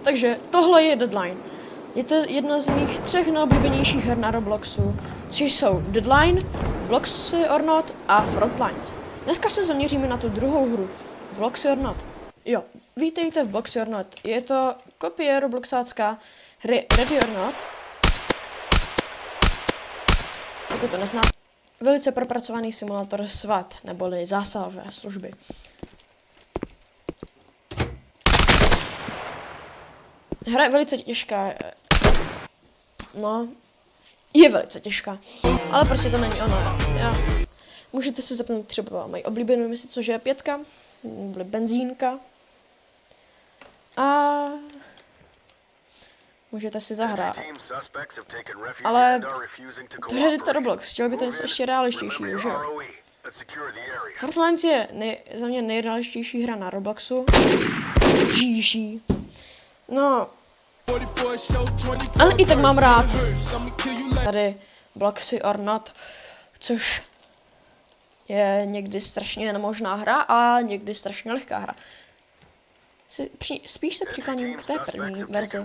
Takže tohle je Deadline. Je to jedna z mých 3 nejoblíbenějších her na Robloxu, což jsou Deadline, Bloxy or Not a Frontlines. Dneska se zaměříme na tu druhou hru, Bloxy or Not. Jo, vítejte v Bloxy or Not. Je to kopie robloxácká hry Ready or Not. Pokud to nezná, velice propracovaný simulátor SWAT, neboli zásahové služby. Hra je velice těžká. No, je velice těžká, ale prostě to není ono. Můžete si zapnout třeba moji oblíbenou misi, což je 5, nebo benzínka. A můžete si zahrát. Ale protože je to Roblox, chtěl by to něco ještě realističtějšího, že jo? Frontlines je za mě nejrealističtější hra na Robloxu. GG. No, ale i tak mám rád tady Bloxy or Not, což je někdy strašně nemožná hra a někdy strašně lehká hra. Spíš se přikláním k té první verzi.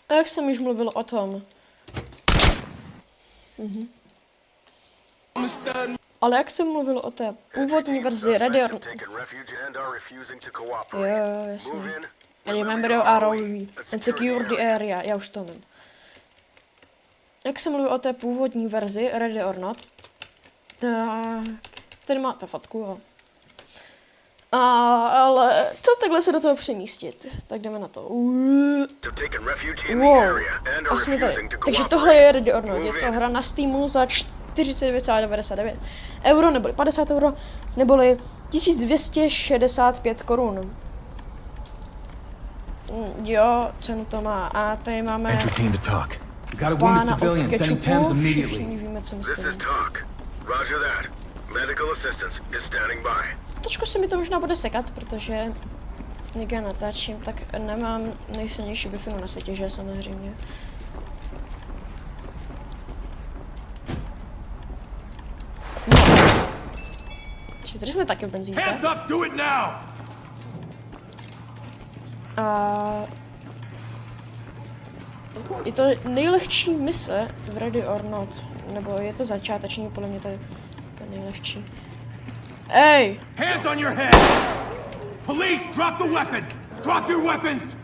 A jak jsem již mluvil o tom. Ale jak jsem mluvil o té původní verzi Ready or Not. Jo, jasně. Remember your ROV and secure the area. Já už to nevím. Jak jsem mluvil o té původní verzi Ready or Not, tak tady máte fotku, jo. Ale co takhle se do toho přemístit? Tak jdeme na to. Wow, a jsme tady. Takže tohle je Ready or Not. Je to hra na Steamu za 49,99 euro, neboli 50 euro, neboli 1265 korun. Jo, cenu to má. A tady máme pána od Ketchupu. Všichni víme, co myslím. Trošku se mi to možná bude sekat, protože jak já natáčím, tak nemám nejsilnější Wi-Fi na světě, že samozřejmě. Tady jsme taky v benzínce. A je to nejlehčí mise v Ready or Not, nebo je to začáteční, podle mě to je nejlehčí. Ej! Hands on your head! Police, drop the weapon! Drop your weapons!